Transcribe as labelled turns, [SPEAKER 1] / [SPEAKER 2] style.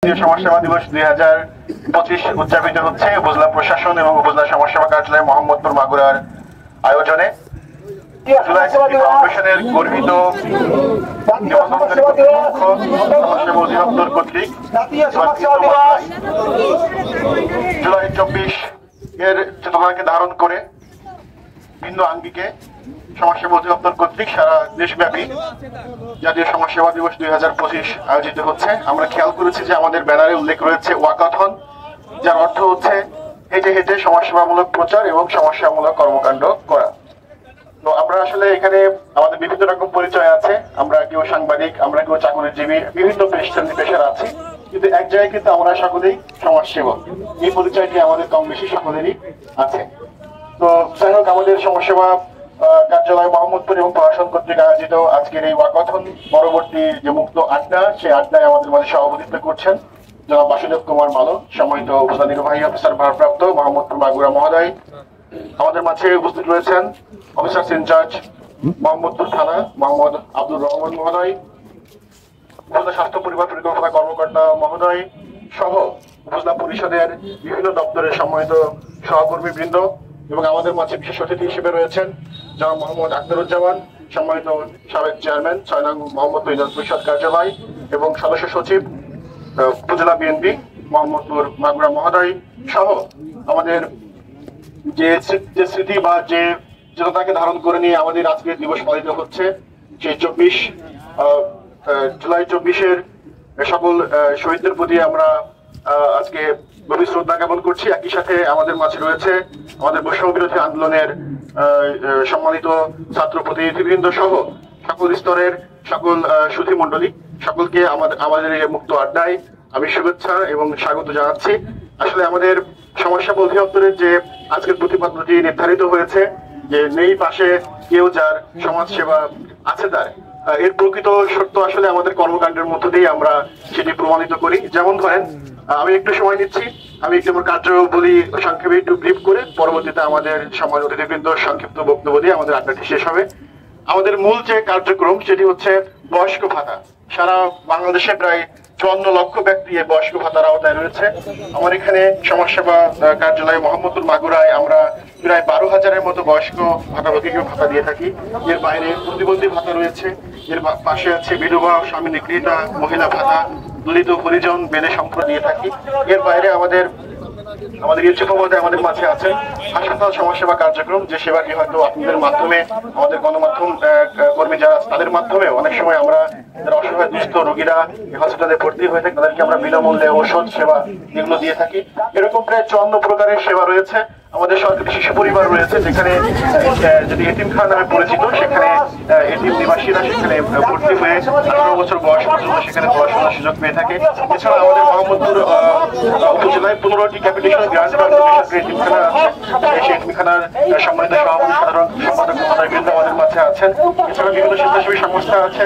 [SPEAKER 1] জাতীয় সমাজসেবা দিবস 2025 উদযাপিত হচ্ছে উপজেলা প্রশাসন এবং উপজেলা সমাজসেবা কার্যালয় মোহাম্মদপুর মাগুরার আয়োজনে। জুলাই ফাউন্ডেশনের গর্বিত সমাজসেবা অধিদপ্তর কর্তৃক জুলাই 24 এর চেতনাকে ধারণ করে ভিন্ন আঙ্গিকে সমাজসেবা অধিদপ্তর কর্তৃক সারা দেশব্যাপী জাতীয় সমাজসেবা দিবস 2025 আয়োজিত হচ্ছে। আমরা খেয়াল করেছি যে আমাদের ব্যানারে উল্লেখ রয়েছে ওয়াকাথন, যার অর্থ হচ্ছে হেঁটে হেঁটে সমাজসেবামূলক প্রচার এবং সমাজসেবামূলক কর্মকাণ্ড করা। তো আমরা আসলে এখানে আমাদের বিভিন্ন রকম পরিচয় আছে, আমরা কেউ সাংবাদিক, আমরা কেউ চাকরিজীবী, বিভিন্ন পেশার আছি, কিন্তু এক জায়গায় কিন্তু আমরা সকলেই সমাজসেবক। এই পরিচয়টি আমাদের কম বেশি সকলেরই আছে। তো যাই হোক, আমাদের সমাজসেবা কার্যালয় মোহাম্মদপুর এবং প্রশাসন কর্তৃক আয়োজিত আজকের এই ওয়াকাথন পরবর্তী যে মুক্ত আড্ডা, সেই আড্ডায় আমাদের মাঝে সভাপতিত্ব করছেন জনাব বাসুদেব কুমার মালো, সম্মানিত উপজেলা নির্বাহী অফিসার ভারপ্রাপ্ত মোহাম্মদপুর মাগুরা মহোদয়। আমাদের মাঝে উপস্থিত রয়েছেন অফিসার ইনচার্জ মোহাম্মদপুর থানা মোহাম্মদ আব্দুর রহমান মহোদয়, উপজেলা স্বাস্থ্য পরিবার পরিকল্পনা কর্মকর্তা মহোদয় সহ উপজেলা পরিষদের বিভিন্ন দপ্তরের সম্মানিত সহকর্মী বৃন্দ, এবং আমাদের মাঝে বিশেষ অতিথি হিসেবে রয়েছেন জনাব মোহাম্মদ আখতারুজ্জামান, সম্মানিত সাবেক চেয়ারম্যান 6 নং মোহাম্মদপুর ইউনিয়ন পরিষদ কার্যালয় এবং সদস্য সচিব উপজেলা বিএনপি মোহাম্মদপুর মাগুরা মহোদয় সহ আমাদের যে স্মৃতি বা যে চেতনাকে ধারণ করে নিয়ে আমাদের আজকের দিবস পালিত হচ্ছে, সেই জুলাই 24-এর সকল শহীদদের প্রতি আমরা আজকে গভীর শ্রদ্ধা জ্ঞাপন করছি। একই সাথে আমাদের মাঝে রয়েছে আমাদের বৈষম্য বিরোধী আন্দোলনের সম্মানিত ছাত্র প্রতিনিধিবৃন্দ সহ সকল স্তরের সকল সুধী মণ্ডলী, সকলকে আমাদের এই মুক্ত আড্ডায় আমি শুভেচ্ছা এবং স্বাগত জানাচ্ছি। আসলে আমাদের সমাজসেবা অধিদপ্তরের যে আজকের প্রতিপাদ্যটি নির্ধারিত হয়েছে যে নেই পাশে কেউ যার সমাজ সেবা আছে তার, এর প্রকৃত সত্য আসলে আমাদের কর্মকাণ্ডের মধ্য দিয়ে আমরা সেটি প্রমাণিত করি। যেমন ধরেন, আমি একটু সময় নিচ্ছি, আমি একটু আমার কার্য বলি সংক্ষেপে একটু ব্রিফ করে, পরবর্তীতে আমাদের সমাজ অতিথিবৃন্দ সংক্ষিপ্ত বক্তব্য দিয়ে আমাদের আড্ডাটি শেষ হবে। আমাদের মূল যে কার্যক্রম সেটি হচ্ছে বয়স্ক ভাতা। সারা বাংলাদেশে প্রায় 54 লক্ষ ব্যক্তি এই বয়স্ক ভাতার আওতায় রয়েছে। আমার এখানে সমাজসেবা কার্যালয় মোহাম্মদপুর মাগুরায় আমরা প্রায় 12,000-এর মতো বয়স্ক ভাতাভোগীকে ভাতা দিয়ে থাকি। এর বাইরে প্রতিবন্ধী ভাতা রয়েছে, এর পাশে আছে বিধবা স্বামী নিগৃহীতা মহিলা ভাতা, দলিত পরিজন বেদে সম্পদ দিয়ে থাকি। এর বাইরে আমাদের ইউসুফ মহোদয় আমাদের মাঝে আছেন হাসপাতাল সমাজসেবা কার্যক্রম, যে সেবাটি হয়তো আপনাদের মাধ্যমে, আমাদের গণমাধ্যম কর্মী যারা তাদের মাধ্যমে অনেক সময় আমরা যারা অসহায় দুস্থ রোগীরা হসপিটালে ভর্তি হয়ে থাকে তাদেরকে আমরা বিনামূল্যে ওষুধ সেবা এগুলো দিয়ে থাকি। এরকম প্রায় 54 প্রকারের সেবা রয়েছে। আমাদের সরকারি শিশু পরিবার রয়েছে, যেখানে যদি এতিমখানা নামে পরিচিত, সেখানে এতিম নিবাসীরা সেখানে ভর্তি হয়ে 18 বছর বয়স পর্যন্ত সেখানে পড়াশোনার সুযোগ পেয়ে থাকে। এছাড়া আমাদের মোহাম্মদপুর উপজেলায় 15টি ক্যাপিটেশন গ্রান্ট বেসরকারি এতিমখানা আছে। সেই এতিমখানার সম্মানিত সভাপতি সাধারণ সম্পাদক মহোদয় বৃন্দ আমাদের মাঝে আছেন। এছাড়া বিভিন্ন স্বেচ্ছাসেবী সংস্থা আছে।